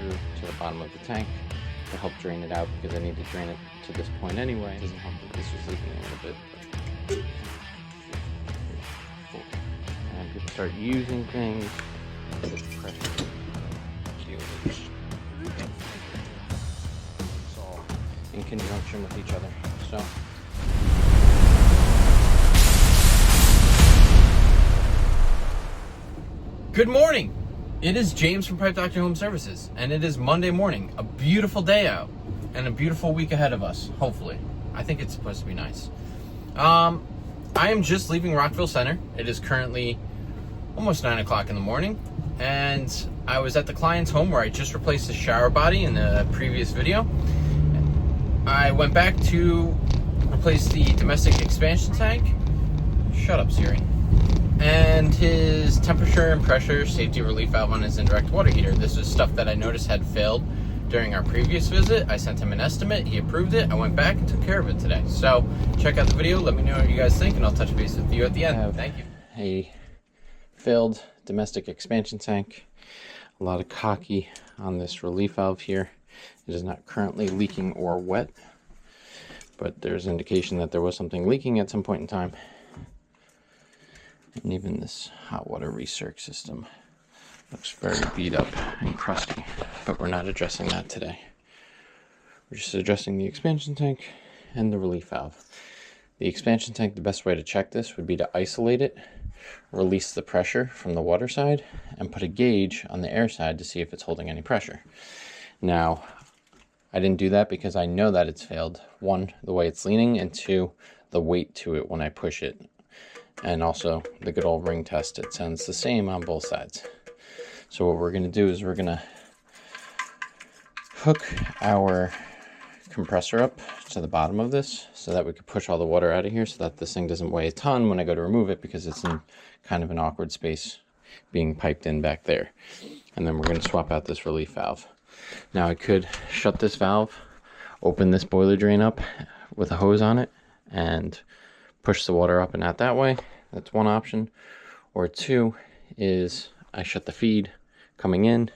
through to the bottom of the tank to help drain it out, because I need to drain it to this point anyway. It doesn't help that this was leaking a little bit, but and people start using things, the pressure it's all in conjunction with each other. So good morning. It is James from Pipe Doctor Home Services, and it is Monday morning. A beautiful day out, and a beautiful week ahead of us. Hopefully, I think it's supposed to be nice. I am just leaving Rockville Center. It is currently almost 9 o'clock in the morning, and I was at the client's home where I just replaced the shower body in the previous video. I went back to replace the domestic expansion tank. Shut up, Siri. And his temperature and pressure safety relief valve on his indirect water heater. This is stuff that I noticed had failed during our previous visit. I sent him an estimate, he approved it, I went back and took care of it today. So check out the video, let me know what you guys think, and I'll touch base with you at the end. Thank you. A failed domestic expansion tank. A lot of cocky on this relief valve here. It is not currently leaking or wet, but there's indication that there was something leaking at some point in time. And even this hot water recirc system looks very beat up and crusty, but we're not addressing that today. We're just addressing the expansion tank and the relief valve. The expansion tank, the best way to check this would be to isolate it, release the pressure from the water side, and put a gauge on the air side to see if it's holding any pressure. Now, I didn't do that because I know that it's failed. One, the way it's leaning, and two, the weight to it when I push it. And also the good old ring test, it sounds the same on both sides. So what we're going to do is we're going to hook our compressor up to the bottom of this so that we can push all the water out of here, so that this thing doesn't weigh a ton when I go to remove it, because it's in kind of an awkward space being piped in back there. And then we're going to swap out this relief valve. Now I could shut this valve, open this boiler drain up with a hose on it, and push the water up and out that way. That's one option. Or two is I shut the feed coming in,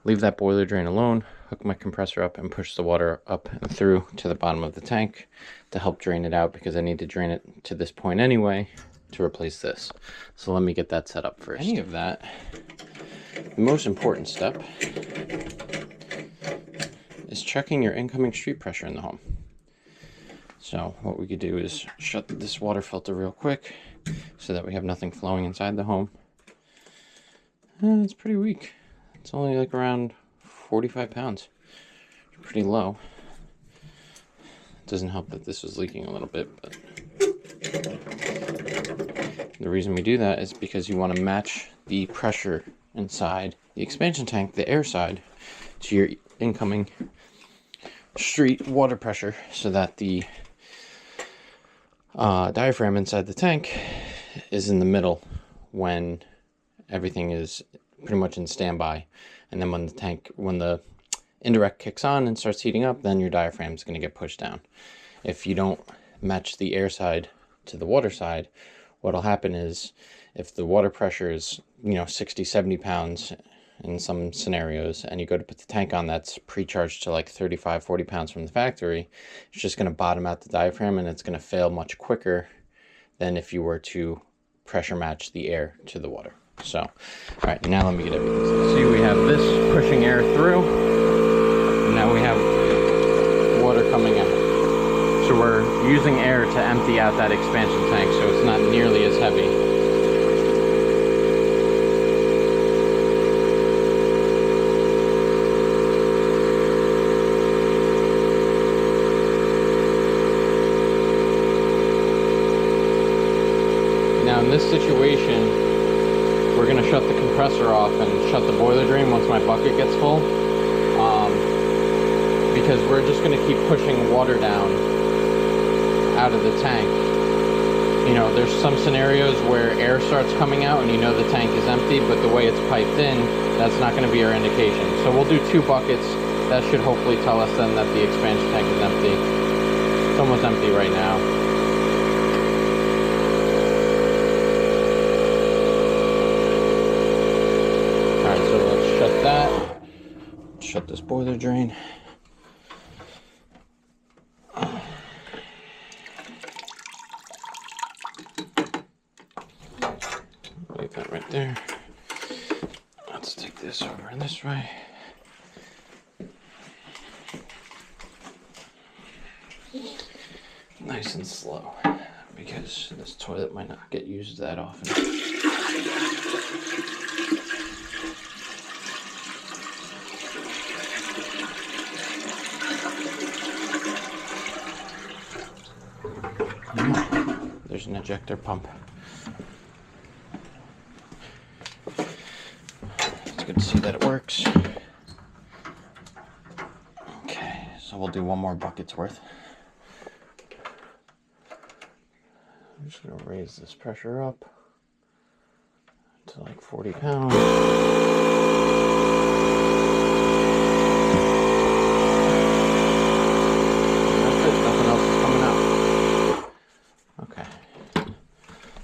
leave that boiler drain alone, hook my compressor up, and push the water up and through to the bottom of the tank to help drain it out, because I need to drain it to this point anyway to replace this. So let me get that set up first. Any of that, the most important step is checking your incoming street pressure in the home. So what we could do is shut this water filter real quick so that we have nothing flowing inside the home. And it's pretty weak. It's only like around 45 pounds. Pretty low. It doesn't help that this was leaking a little bit, but the reason we do that is because you want to match the pressure inside the expansion tank, the air side, to your incoming street water pressure, so that the diaphragm inside the tank is in the middle when everything is pretty much in standby. And then when the indirect kicks on and starts heating up, then your diaphragm is going to get pushed down. If you don't match the air side to the water side, what'll happen is, if the water pressure is 60-70 pounds in some scenarios, and you go to put the tank on that's pre-charged to like 35-40 pounds from the factory, it's just going to bottom out the diaphragm, and it's going to fail much quicker than if you were to pressure match the air to the water. So, all right, now let me get everything set. See, we have this pushing air through, and now we have water coming out. So we're using air to empty out that expansion tank, so it's not nearly as heavy. Now in this situation, we're going to shut the compressor off and shut the boiler drain once my bucket gets full, because we're just going to keep pushing water down out of the tank. There's some scenarios where air starts coming out and the tank is empty, but the way it's piped in, that's not going to be our indication. So we'll do 2 buckets. That should hopefully tell us then that the expansion tank is empty. It's almost empty right now. Alright, so let's shut that. shut this boiler drain. Leave that right there. Let's take this over this way. Nice and slow, because this toilet might not get used that often. There's an ejector pump. It's good to see that it works. Okay, so we'll do one more bucket's worth. I'm just going to raise this pressure up to like 40 pounds. That's it, nothing else is coming out. Okay,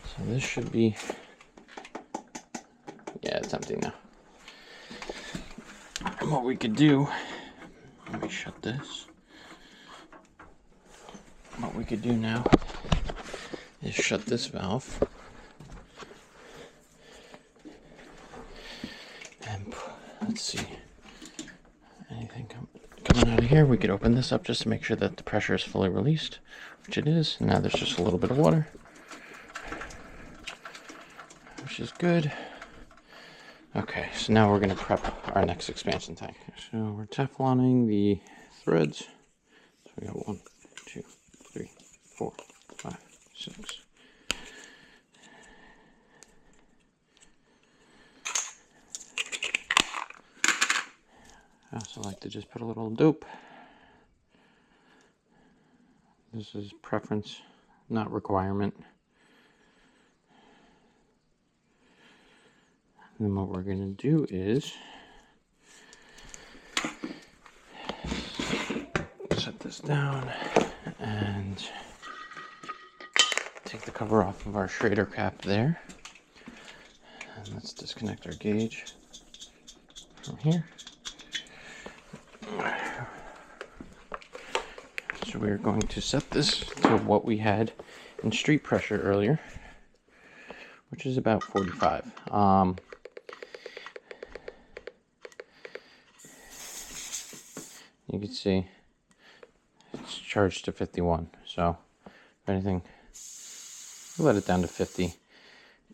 so this should be, yeah, it's empty now. And what we could do, let me shut this. What we could do now is shut this valve and let's see, anything coming out of here. We could open this up just to make sure that the pressure is fully released, which it is. And now there's just a little bit of water, which is good. Okay, so now we're going to prep our next expansion tank. So we're Tefloning the threads. So we got 1, 2, 3, 4, 5, 6. I also like to just put a little dope. This is preference, not requirement. And then what we're going to do is set this down and take the cover off of our Schrader cap there. And let's disconnect our gauge from here. So we're going to set this to what we had in street pressure earlier, which is about 45. You can see it's charged to 51. So if anything, we'll let it down to 50.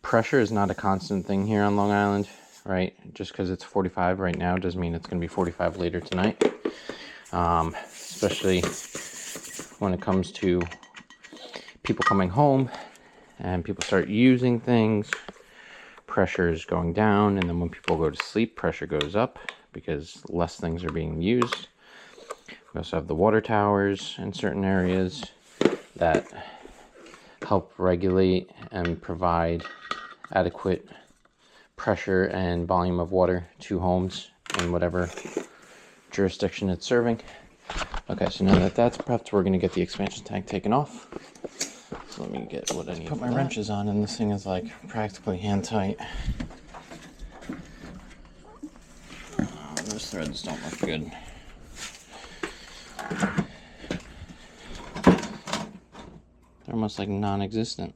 Pressure is not a constant thing here on Long Island, right? Just because it's 45 right now doesn't mean it's going to be 45 later tonight. Especially when it comes to people coming home and people start using things, pressure is going down, and then when people go to sleep, pressure goes up because less things are being used. We also have the water towers in certain areas that help regulate and provide adequate pressure and volume of water to homes in whatever jurisdiction it's serving. Okay, so now that that's prepped, we're going to get the expansion tank taken off. So let me get what I need. Put my wrenches on, and this thing is like practically hand tight. Those threads don't look good. They're almost like non-existent.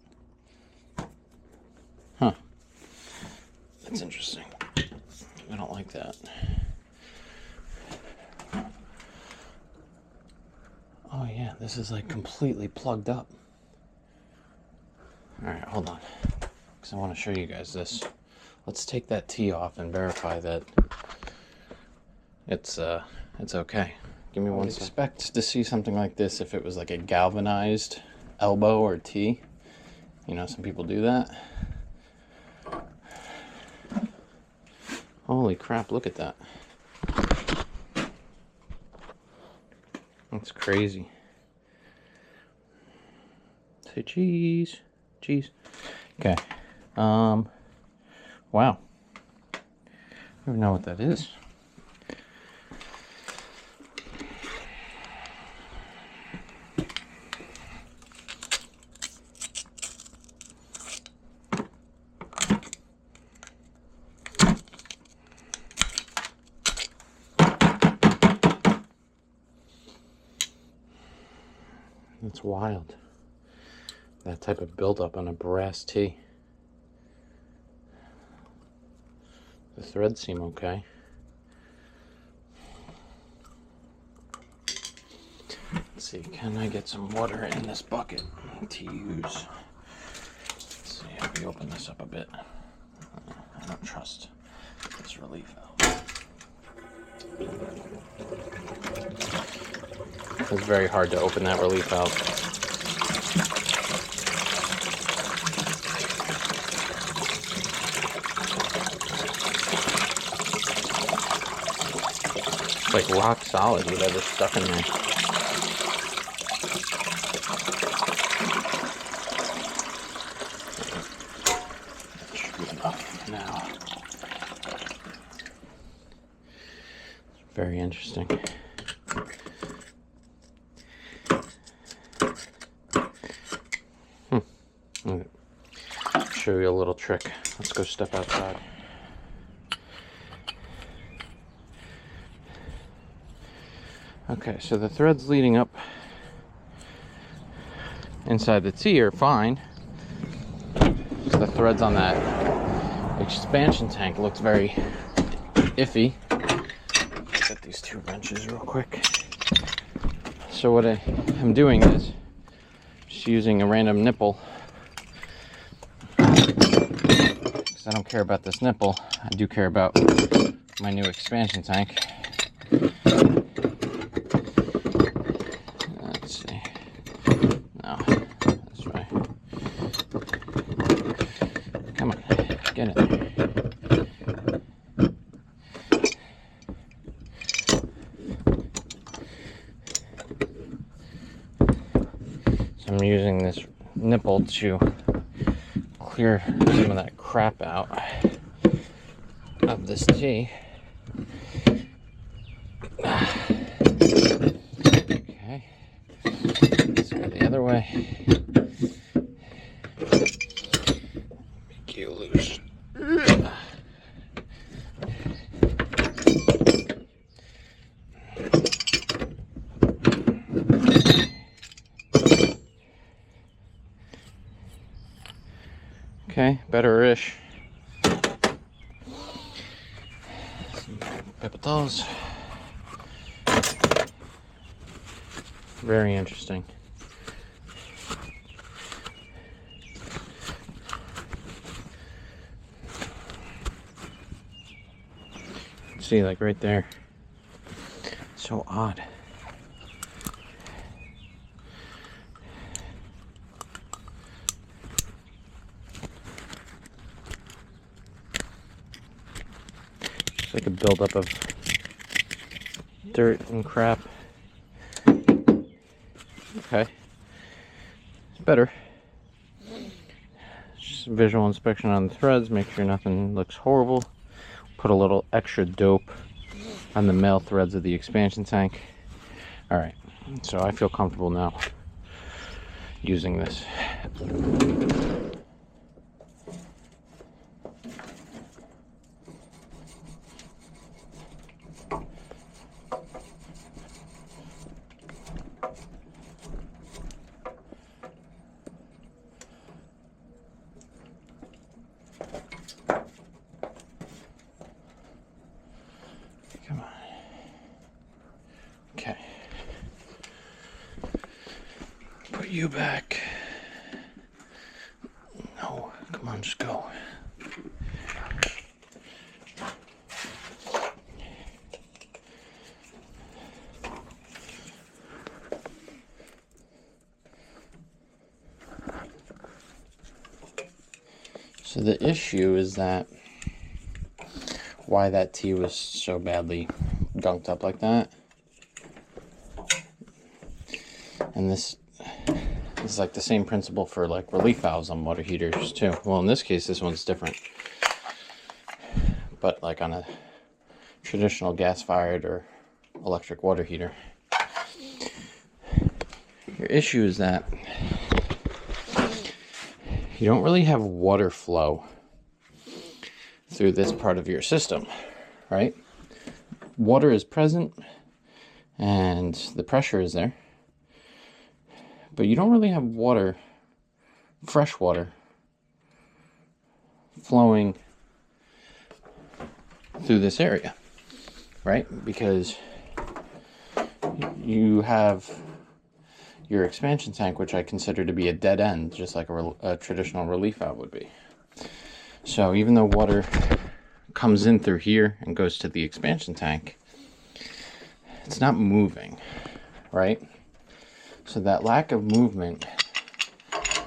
Huh. That's interesting. I don't like that. Oh yeah, this is like completely plugged up. Alright, hold on. Because I want to show you guys this. Let's take that T off and verify that it's okay. Give me one second. I would expect to see something like this if it was like a galvanized elbow or T. You know, some people do that. Holy crap, look at that. That's crazy. Say cheese. Cheese. Okay. Wow. I don't even know what that is. It's wild. That type of buildup on a brass tee. The threads seem okay. Let's see, can I get some water in this bucket to use? Let's see if we open this up a bit. I don't trust this relief valve. It's very hard to open that relief valve. It's like rock solid, whatever's stuck in there. That should be enough now. Very interesting. I'll show you a little trick. Let's go step outside. Okay, so the threads leading up inside the tee are fine. The threads on that expansion tank looked very iffy. Get these two wrenches real quick. So what I am doing is just using a random nipple. Because I don't care about this nipple, I do care about my new expansion tank. Let's see. No, that's right. Come on, get it. So I'm using this nipple to clear some of that crap out of this tee. Okay, let's go the other way. Make you loose. Okay, better-ish. Pepitals. Very interesting. See, like right there. So odd. It's like a buildup of dirt and crap. Okay, it's better. Just a visual inspection on the threads, make sure nothing looks horrible. Put a little extra dope on the male threads of the expansion tank. Alright, so I feel comfortable now using this. Come on. Okay. Put you back. No, come on, just go. So the issue is that why that tee was so badly gunked up like that. And this is like the same principle for like relief valves on water heaters too. Well, in this case, this one's different. But like on a traditional gas-fired or electric water heater, your issue is that you don't really have water flow through this part of your system, right? Water is present and the pressure is there, but you don't really have water, fresh water, flowing through this area, right? Because you have your expansion tank, which I consider to be a dead end, just like a traditional relief valve would be. So even though water comes in through here and goes to the expansion tank, it's not moving, right? So that lack of movement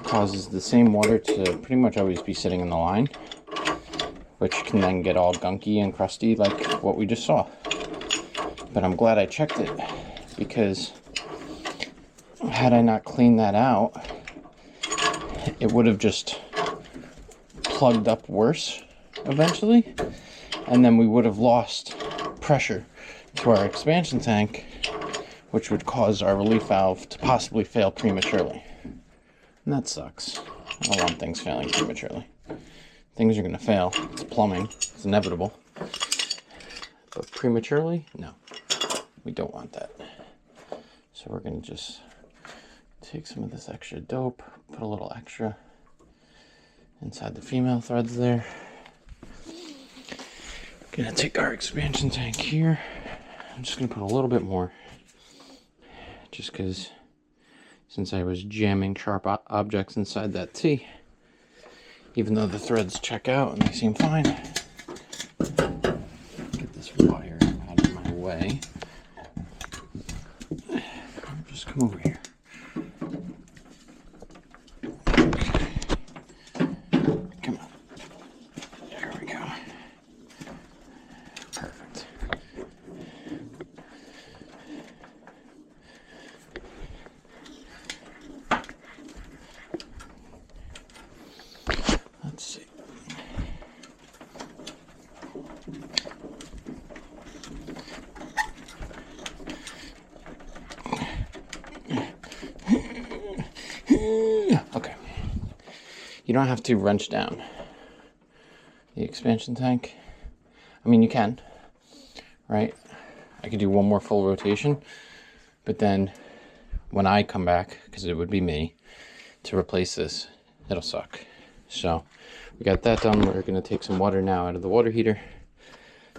causes the same water to pretty much always be sitting in the line, which can then get all gunky and crusty like what we just saw. But I'm glad I checked it, because had I not cleaned that out, it would have just plugged up worse eventually, and then we would have lost pressure to our expansion tank, which would cause our relief valve to possibly fail prematurely. And that sucks. I don't want things failing prematurely. Things are going to fail. It's plumbing. It's inevitable. But prematurely? No. We don't want that. So we're going to just take some of this extra dope, put a little extra inside the female threads there. Gonna take our expansion tank here. I'm just gonna put a little bit more, just because since I was jamming sharp objects inside that T, even though the threads check out and they seem fine. Get this wire out of my way. Just come over here. Come on. There we go. Perfect. Let's see. Okay. You don't have to wrench down the expansion tank. I mean, you can, right? I could do one more full rotation, but then when I come back, because it would be me, to replace this, it'll suck. So we got that done. We're going to take some water now out of the water heater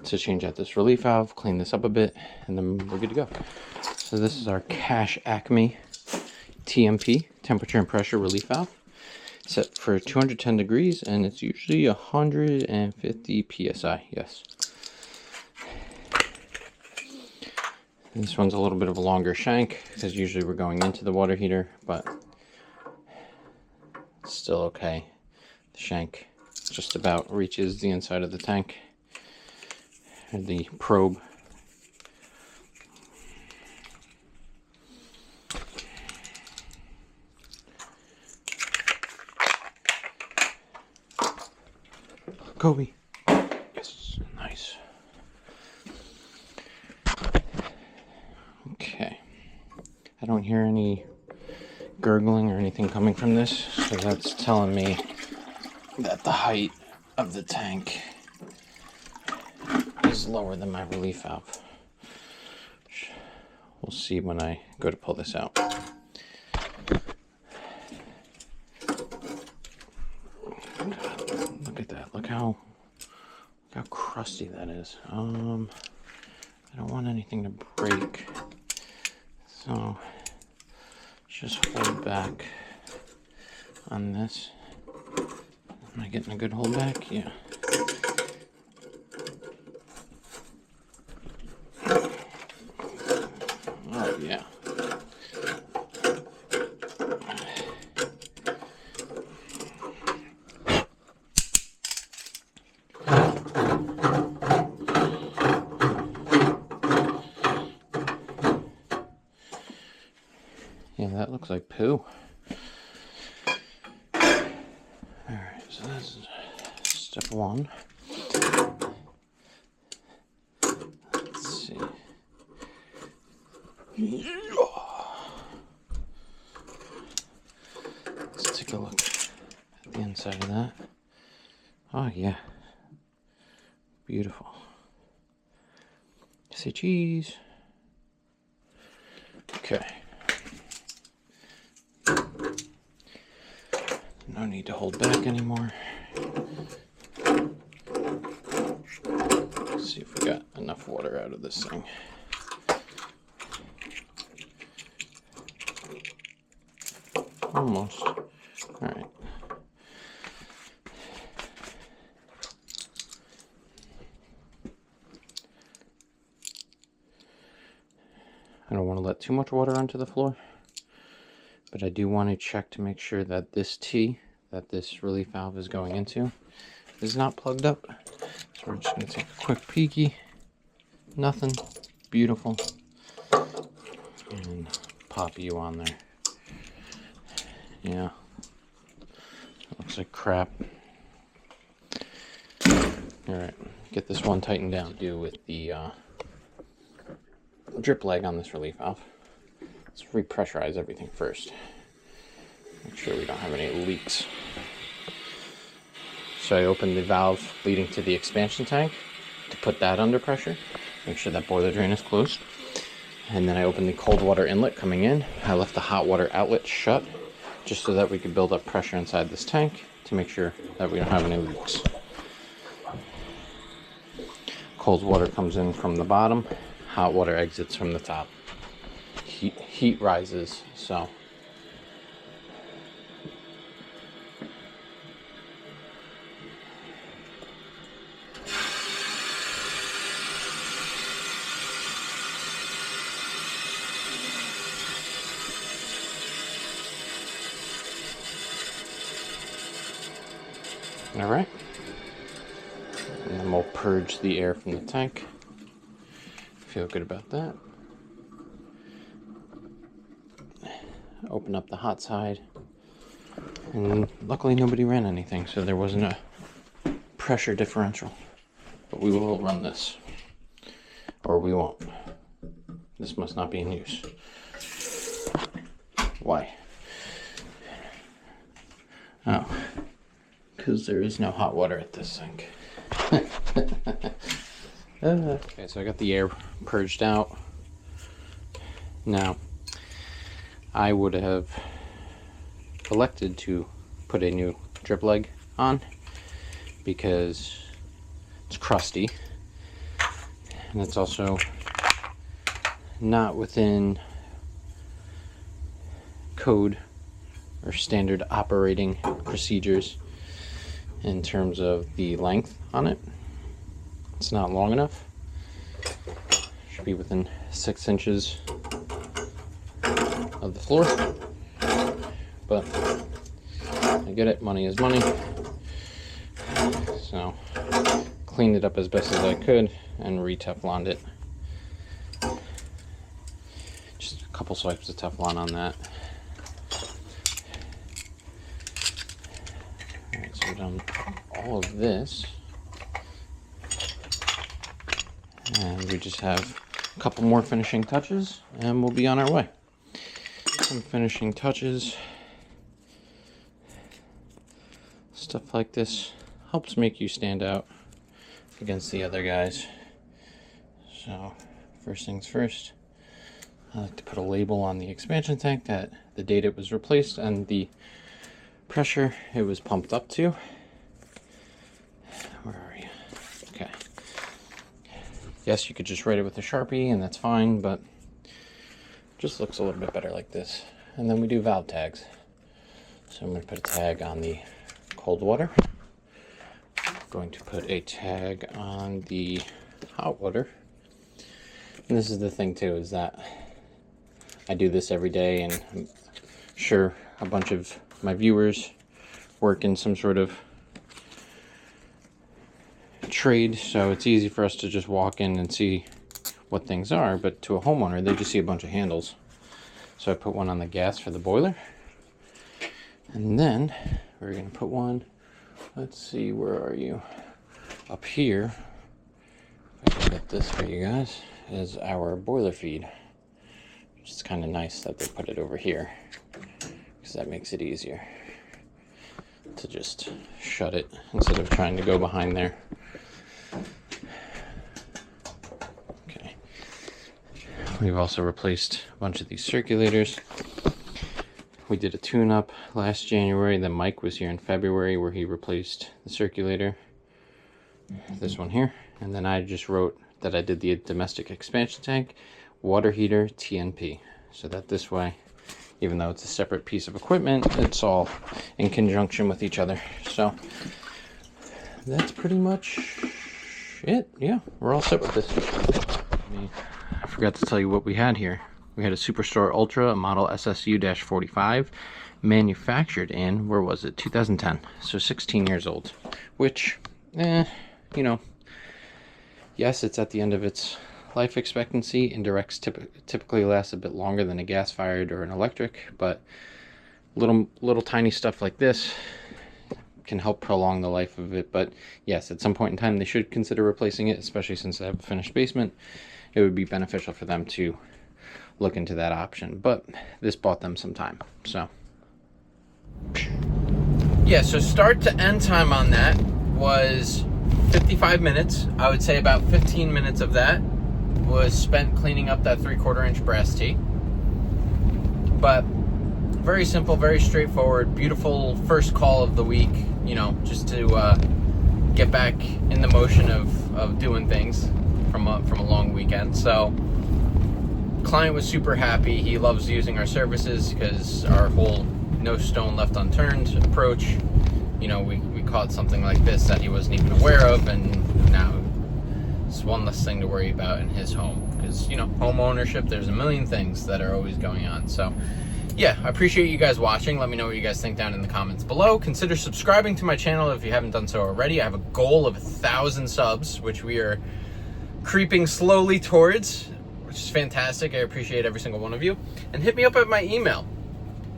to change out this relief valve, clean this up a bit, and then we're good to go. So this is our Cash Acme TMP, temperature and pressure relief valve, set for 210 degrees, and it's usually 150 psi. Yes. This one's a little bit of a longer shank, because usually we're going into the water heater, but it's still okay. The shank just about reaches the inside of the tank, or the probe. Kobe. Yes, nice. Okay. I don't hear any gurgling or anything coming from this, so that's telling me that the height of the tank is lower than my relief valve. We'll see when I go to pull this out. Look at that. Look how crusty that is. I don't want anything to break, so just hold back on this. Am I getting a good hold back? Yeah. Oh yeah. Yeah, that looks like poo. Alright, so that's step one. Let's see. Let's take a look at the inside of that. Oh yeah. Beautiful. Say cheese. Okay. No need to hold back anymore. Let's see if we got enough water out of this thing. Almost. All right. I don't want to let too much water onto the floor, but I do want to check to make sure that this T that this relief valve is going into is not plugged up. So we're just going to take a quick peeky. Nothing. Beautiful. And pop you on there. Yeah. Looks like crap. Alright, get this one tightened down. Do with the drip leg on this relief valve. Let's repressurize everything first. Make sure we don't have any leaks. So I opened the valve leading to the expansion tank to put that under pressure. Make sure that boiler drain is closed. And then I opened the cold water inlet coming in. I left the hot water outlet shut just so that we could build up pressure inside this tank to make sure that we don't have any leaks. Cold water comes in from the bottom, hot water exits from the top. Heat rises, so all right. And then we'll purge the air from the tank. Feel good about that. Open up the hot side. And luckily nobody ran anything, so there wasn't a pressure differential. But we will run this. Or we won't. This must not be in use. Why? Oh. Because there is no hot water at this sink. Okay, so I got the air purged out. Now, I would have elected to put a new drip leg on because it's crusty and it's also not within code or standard operating procedures in terms of the length on it. It's not long enough. Should be within 6 inches of the floor. But I get it, money is money. So cleaned it up as best as I could and re-Tefloned it. Just a couple swipes of Teflon on that. Alright, so we've done all of this. And we just have a couple more finishing touches and we'll be on our way. Some finishing touches. Stuff like this helps make you stand out against the other guys. So first things first, I like to put a label on the expansion tank that the date it was replaced and the pressure it was pumped up to. Where are you? Okay. Yes, you could just write it with a Sharpie and that's fine, but it just looks a little bit better like this. And then we do valve tags. So I'm going to put a tag on the cold water. I'm going to put a tag on the hot water. And this is the thing too, is that I do this every day, and I'm sure a bunch of my viewers work in some sort of trade, so it's easy for us to just walk in and see what things are, but to a homeowner they just see a bunch of handles. So I put one on the gas for the boiler, and then we're going to put one, let's see, where are you, up here, if I can get this for you guys, is our boiler feed, which is kind of nice that they put it over here because that makes it easier to just shut it instead of trying to go behind there. Okay. We've also replaced a bunch of these circulators. We did a tune-up last January. Then Mike was here in February where he replaced the circulator, this one here. And then I just wrote that I did the domestic expansion tank, water heater, TNP. So that this way, even though it's a separate piece of equipment, it's all in conjunction with each other. So that's pretty much it. Yeah, we're all set with this. I forgot to tell you what we had here. We had a Superstore Ultra, a model SSU-45, manufactured in, where was it, 2010. So 16 years old, which, you know, yes, it's at the end of its life expectancy. Indirects typically last a bit longer than a gas-fired or an electric, but little tiny stuff like this can help prolong the life of it. But yes, at some point in time they should consider replacing it, especially since they have a finished basement. It would be beneficial for them to look into that option, but this bought them some time. So yeah, so start to end time on that was 55 minutes. I would say about 15 minutes of that was spent cleaning up that 3/4 inch brass tee. But very simple, very straightforward, beautiful first call of the week, you know, just to get back in the motion of doing things from a long weekend. So client was super happy. He loves using our services because our whole no stone left unturned approach, you know, we caught something like this that he wasn't even aware of, and now it's one less thing to worry about in his home, because, you know, home ownership, there's a million things that are always going on. So yeah, I appreciate you guys watching. Let me know what you guys think down in the comments below. Consider subscribing to my channel if you haven't done so already. I have a goal of 1,000 subs, which we are creeping slowly towards, which is fantastic. I appreciate every single one of you. And hit me up at my email,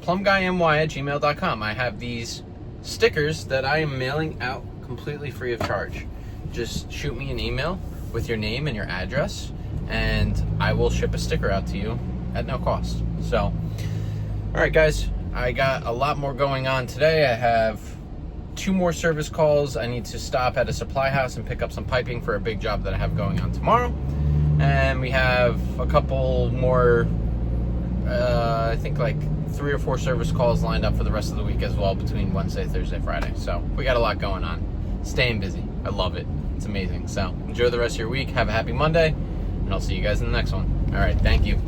plumbguyny@gmail.com. I have these stickers that I am mailing out completely free of charge. Just shoot me an email with your name and your address, and I will ship a sticker out to you at no cost. So, all right, guys, I got a lot more going on today. I have 2 more service calls. I need to stop at a supply house and pick up some piping for a big job that I have going on tomorrow. And we have a couple more, I think like 3 or 4 service calls lined up for the rest of the week as well, between Wednesday, Thursday, Friday. So we got a lot going on. Staying busy. I love it. It's amazing. So enjoy the rest of your week. Have a happy Monday, and I'll see you guys in the next one. All right. Thank you.